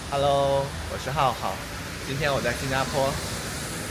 Hello，我是浩浩，今天我在新加坡，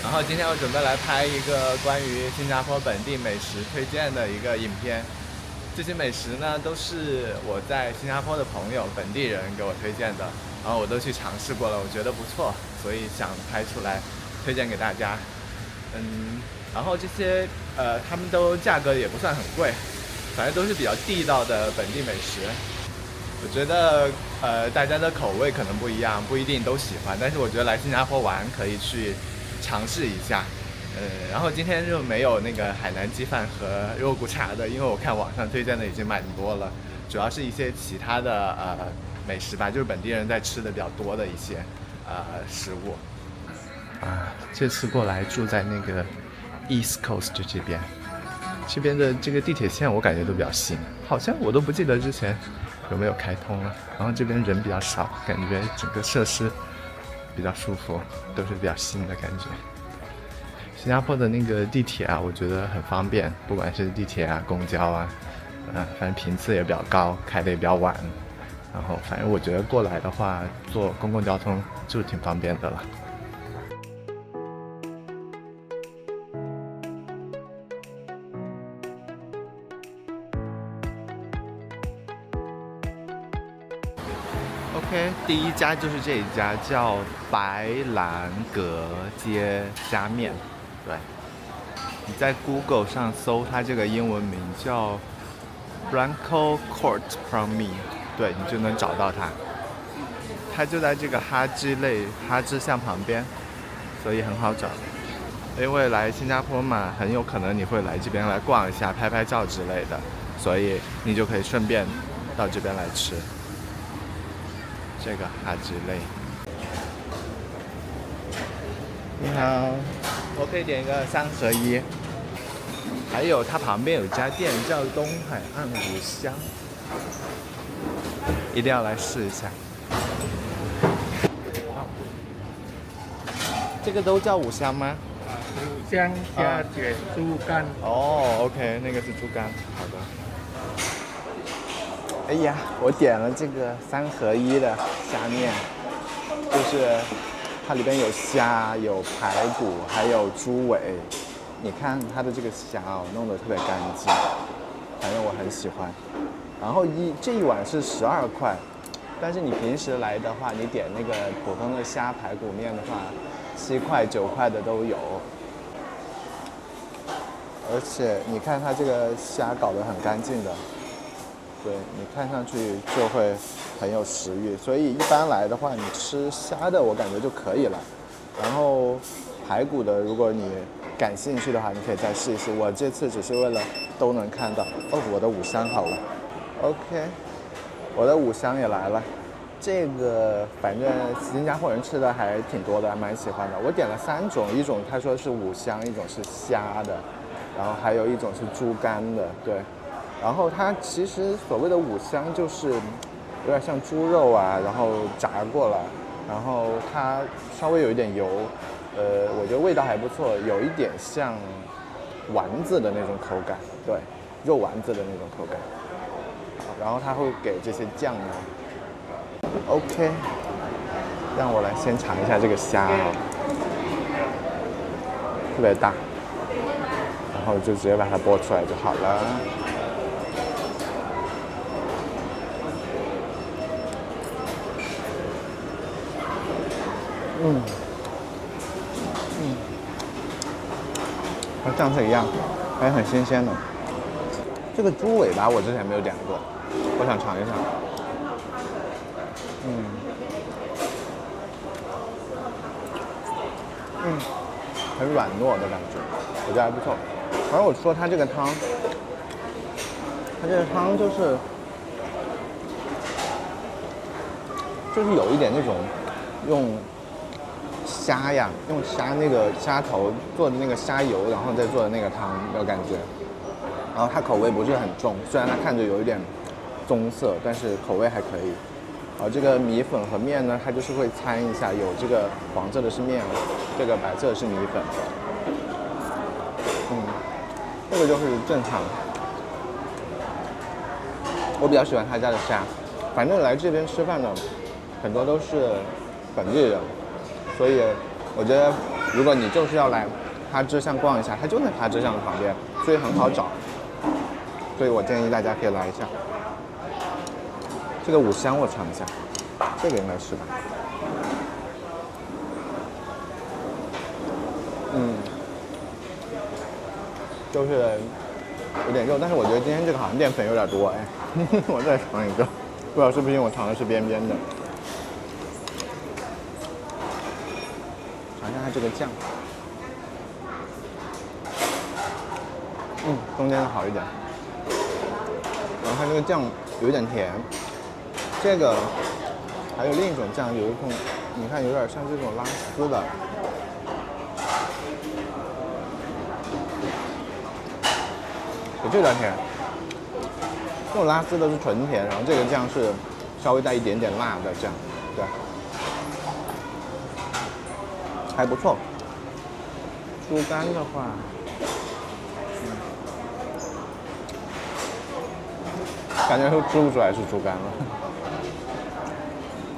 然后今天我准备来拍一个关于新加坡本地美食推荐的一个影片。这些美食呢都是我在新加坡的朋友、本地人给我推荐的，然后我都去尝试过了，我觉得不错，所以想拍出来推荐给大家。然后这些他们都价格也不算很贵，反正都是比较地道的本地美食。我觉得大家的口味可能不一样，不一定都喜欢，但是我觉得来新加坡玩可以去尝试一下。然后今天就没有那个海南鸡饭和肉骨茶的，因为我看网上推荐的已经蛮多了，主要是一些其他的美食吧，就是本地人在吃的比较多的一些食物。这次过来住在那个 East Coast 这边，这边的这个地铁线我感觉都比较新，好像我都不记得之前有没有开通了。然后这边人比较少，感觉整个设施比较舒服，都是比较新的感觉。新加坡的那个地铁啊，我觉得很方便，不管是地铁啊、公交啊，反正频次也比较高，开的也比较晚。然后反正我觉得过来的话，坐公共交通就挺方便的了。OK，第一家就是这一家，叫白兰阁街虾面。对，你在 Google 上搜它这个英文名叫 Blanco Court Promenade，对你就能找到它。它就在这个哈芝巷旁边，所以很好找。因为来新加坡嘛，很有可能你会来这边来逛一下、拍拍照之类的，所以你就可以顺便到这边来吃这个哈芝类。你好，我可以点一个3合1。还有它旁边有家店叫东海岸五香，一定要来试一下。这个都叫五香吗？五香虾卷猪肝。哦，OK，那个是猪肝，好的。哎呀，我点了这个3合1的虾面，就是它里边有虾、有排骨，还有猪尾。你看它的这个虾哦，弄得特别干净，反正我很喜欢。然后这一碗是12块，但是你平时来的话，你点那个普通的虾排骨面的话，7块、9块的都有。而且你看它这个虾搞得很干净的，对你看上去就会很有食欲。所以一般来的话，你吃虾的我感觉就可以了。然后排骨的，如果你感兴趣的话，你可以再试一试。我这次只是为了都能看到。哦，我的五香好了。OK， 我的五香也来了。这个反正新加坡人吃的还挺多的，还蛮喜欢的。我点了3种，一种他说是五香，一种是虾的，然后还有一种是猪肝的，对。然后它其实所谓的五香就是有点像猪肉啊，然后炸过了，然后它稍微有一点油，我觉得味道还不错，有一点像丸子的那种口感，对，肉丸子的那种口感。然后它会给这些酱呢。OK， 让我来先尝一下这个虾哦，特别大，然后就直接把它剥出来就好了。和上次一样，还很新鲜的。这个猪尾巴我之前没有点过，我想尝一下。很软糯的感觉，我觉得还不错。然后我说它这个汤，就是有一点那种用虾那个虾头做的那个虾油，然后再做的那个汤的感觉。然后它口味不是很重，虽然它看着有一点棕色，但是口味还可以。这个米粉和面呢，它就是会掺一下，有这个黄色的是面，这个白色的是米粉。这个就是正常。我比较喜欢他家的虾，反正来这边吃饭的，很多都是本地人，所以我觉得如果你就是要来哈芝巷逛一下，它就在哈芝巷的旁边，所以很好找。所以我建议大家可以来一下。这个五香我尝一下，这个应该是吧？就是有点肉，但是我觉得今天这个好像淀粉有点多哎。我再尝一个，不知道是不是因为我尝的是边边的。尝一下它这个酱，中间的好一点。然后它这个酱有点甜，这个还有另一种酱，有一种你看有点像这种拉丝的。有点甜，这种拉丝的是纯甜，然后这个酱是稍微带一点点辣的酱，对，还不错。猪肝的话，感觉都吃不出来是猪肝了。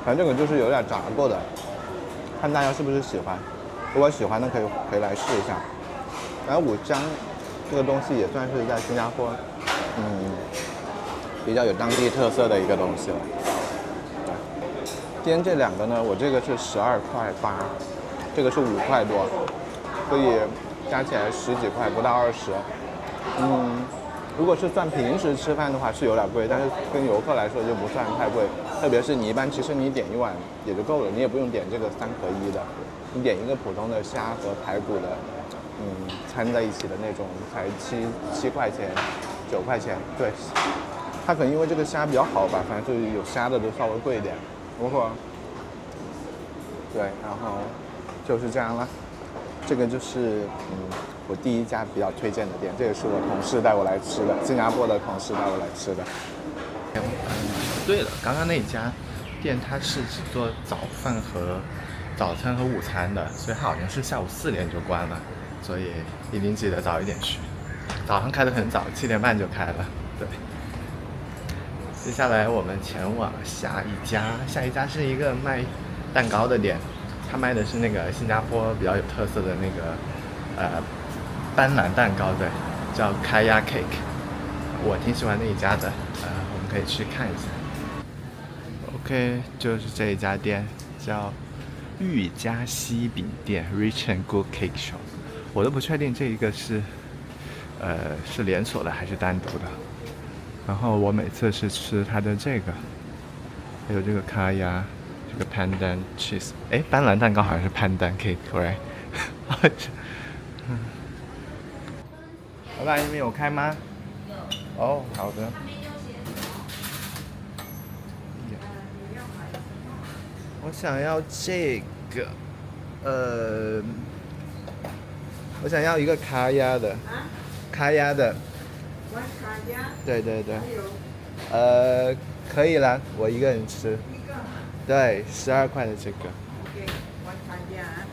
反正这个就是有点炸过的，看大家是不是喜欢。如果喜欢的可以来试一下。然后五香这个东西也算是在新加坡，比较有当地特色的一个东西了。对，今天这两个呢，我这个是12.8块，这个是5块多，所以加起来10几块，不到20。如果是算平时吃饭的话是有点贵，但是跟游客来说就不算太贵。特别是你一般其实你点一碗也就够了，你也不用点这个3合1的，你点一个普通的虾和排骨的。掺在一起的那种才7块钱、9块钱，对，它可能因为这个虾比较好吧，反正就是有虾的都稍微贵一点。不过，对，然后就是这样了。这个就是我第一家比较推荐的店，这个是我同事带我来吃的，新加坡的同事带我来吃的。对了，刚刚那家店它是只做早饭和早餐和午餐的，所以它好像是下午4点就关了。所以一定记得早一点去，早上开得很早，7点半就开了。对，接下来我们前往下一家是一个卖蛋糕的店，他卖的是那个新加坡比较有特色的那个斑斓蛋糕，对，叫 Kaya Cake， 我挺喜欢那一家的，我们可以去看一下。OK， 就是这一家店叫玉家西饼店 Rich and Good Cake Shop。我都不确定这一个是连锁的还是单独的。然后我每次是吃它的这个，还有这个卡呀，这个 pandan cheese， 斑斓蛋糕好像是 pandan cake，right？ 老板，你们有开吗？哦，好的。我想要这个，我想要一个卡鸭的，卡鸭的。对对对。可以了，我一个人吃。对，12块的这个。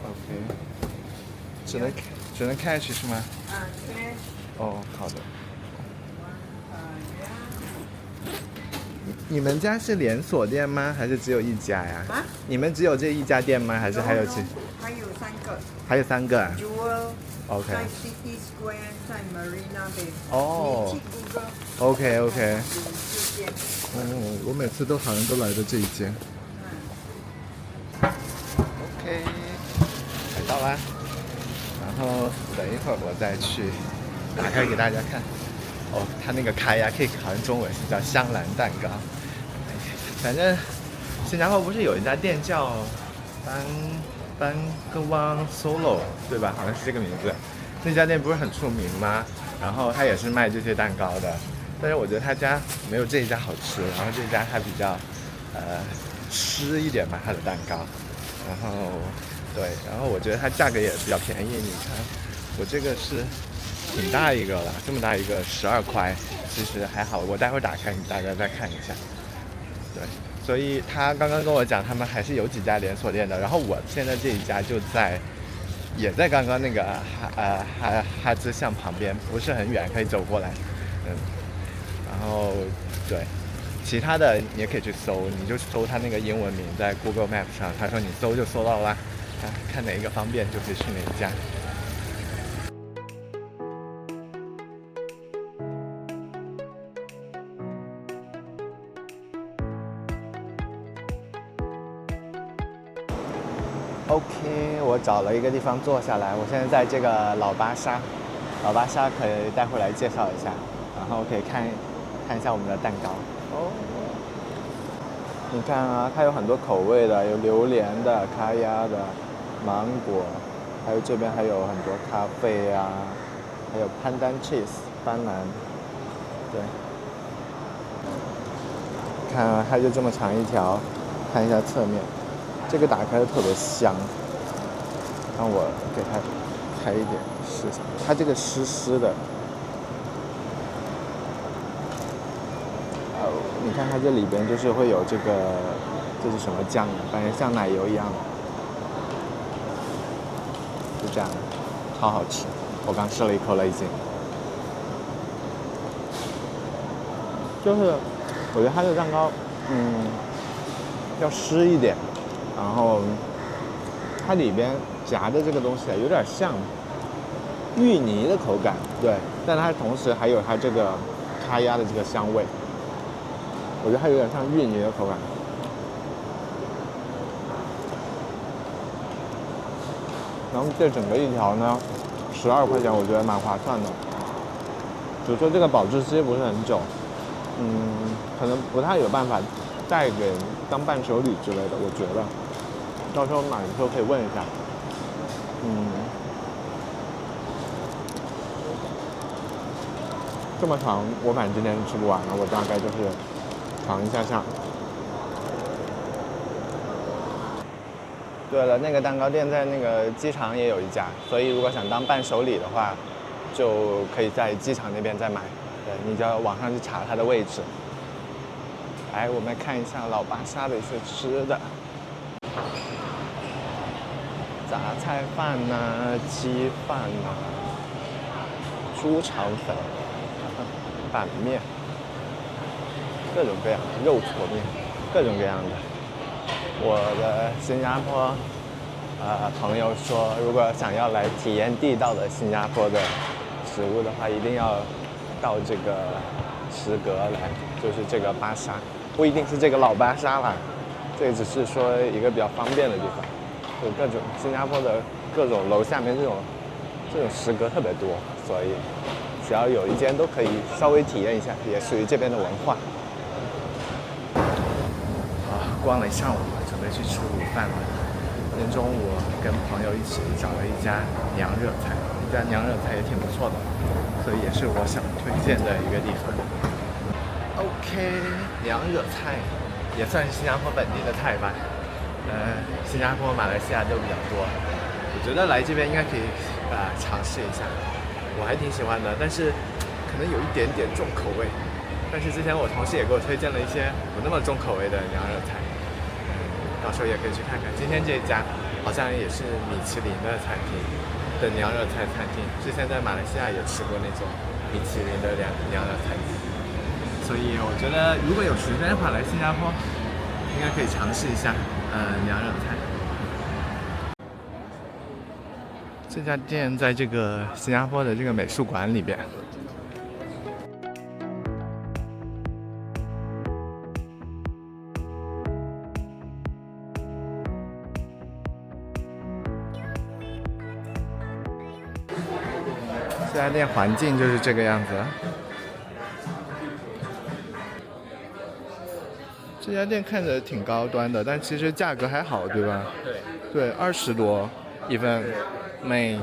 OK。只能 cash 是吗？哦，好的。你们家是连锁店吗？还是只有一家呀？你们只有这一家店吗？还是还有其？还有3个。还有3个啊？ OK。在 City Square， 在 Marina Bay。哦。OK。我每次都好像都来的这一间。OK， 来到啦。然后等一会儿我再去打开给大家看。哦，它那个卡呀 cake 好像中文是叫香兰蛋糕。反正新加坡不是有一家店叫班戈旺 Solo 对吧？好像是这个名字。那家店不是很出名吗？然后他也是卖这些蛋糕的，但是我觉得他家没有这一家好吃。然后这家它比较湿一点吧，它的蛋糕。然后对，然后我觉得它价格也比较便宜。你看我这个是挺大一个了，这么大一个12块，其实还好。我待会儿打开给大家再看一下。对，所以他刚刚跟我讲，他们还是有几家连锁店的。然后我现在这一家也在刚刚那个哈芝巷旁边，不是很远，可以走过来。然后对，其他的你也可以去搜，你就搜它那个英文名在 Google Map 上，他说你搜就搜到了，看哪一个方便就可以去哪一家。OK， 我找了一个地方坐下来，我现在在这个老巴沙，老巴沙可以待会来介绍一下，然后可以看一下我们的蛋糕。哦，你看啊，它有很多口味的，有榴莲的、卡亚的、芒果，还有这边还有很多咖啡啊，还有pandan cheese 斑斓，对，看啊，它就这么长一条，看一下侧面。这个打开的特别香，让我给它开一点试一下。它这个湿湿的，你看它这里边就是会有这个，这是什么酱啊？感觉像奶油一样的，就这样，超好吃。我刚吃了一口了已经，就是我觉得它的蛋糕，要湿一点。然后它里边夹的这个东西啊，有点像芋泥的口感，对，但它同时还有它这个咖椰的这个香味，我觉得它有点像芋泥的口感。然后这整个一条呢，12块钱，我觉得蛮划算的。只是说这个保质期不是很久，可能不太有办法带给当伴手礼之类的，我觉得。到时候买的时候可以问一下。这么长，我反正今天吃不完了，我大概就是尝一下下。对了，那个蛋糕店在那个机场也有一家，所以如果想当伴手礼的话，就可以在机场那边再买。对，你就要网上去查它的位置。来，我们看一下老巴沙的一些吃的。杂菜饭呐、鸡饭呐、猪肠粉、板面，各种各样的肉搓面，各种各样的。我的新加坡朋友说，如果想要来体验地道的新加坡的食物的话，一定要到这个食阁来，就是这个巴沙，不一定是这个老巴沙啦，这个只是说一个比较方便的地方。有各种新加坡的各种楼下面这种食阁特别多，所以只要有一间都可以稍微体验一下，也属于这边的文化。逛了一上午，准备去吃午饭了。今天中午跟朋友一起找了一家娘惹菜，一家娘惹菜也挺不错的，所以也是我想推荐的一个地方。OK， 娘惹菜也算是新加坡本地的菜吧。新加坡、马来西亚都比较多，我觉得来这边应该可以尝试一下，我还挺喜欢的，但是可能有一点点重口味。但是之前我同事也给我推荐了一些不那么重口味的娘惹菜，到时候也可以去看看。今天这一家好像也是米其林的餐厅的娘惹菜餐厅，之前在马来西亚也吃过那种米其林的娘惹菜厅，所以我觉得如果有时间的话来新加坡，应该可以尝试一下。娘惹菜，这家店在这个新加坡的这个美术馆里边。这家店环境就是这个样子。这家店看着挺高端的，但其实价格还好，对吧？对，20多一份，美。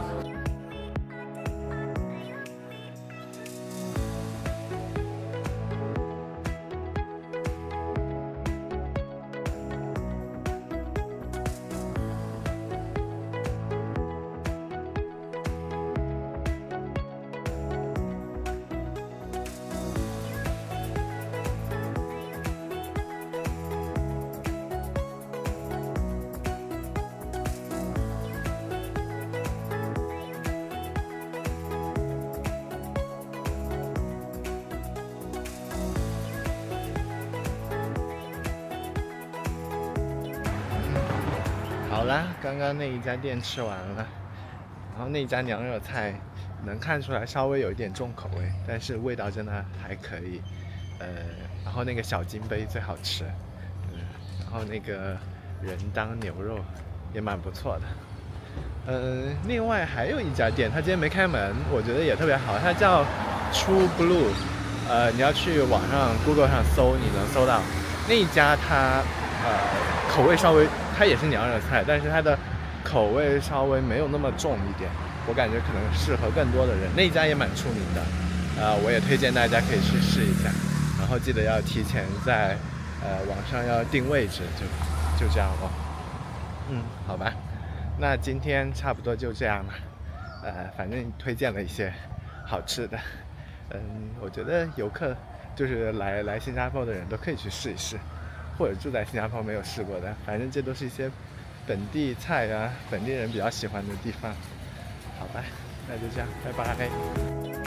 好啦，刚刚那一家店吃完了，然后那一家娘惹菜能看出来稍微有一点重口味，但是味道真的还可以。然后那个小金杯最好吃，然后那个人当牛肉也蛮不错的。另外还有一家店，它今天没开门，我觉得也特别好，它叫 True Blue。你要去网上 Google 上搜，你能搜到那一家它。口味稍微，它也是娘惹菜，但是它的口味稍微没有那么重一点，我感觉可能适合更多的人。那一家也蛮出名的，我也推荐大家可以去试一下，然后记得要提前在网上要定位置，就这样咯。好吧，那今天差不多就这样了。反正推荐了一些好吃的，我觉得游客就是来新加坡的人都可以去试一试。或者住在新加坡没有试过的，反正这都是一些本地菜啊，本地人比较喜欢的地方。好吧，那就这样，拜拜。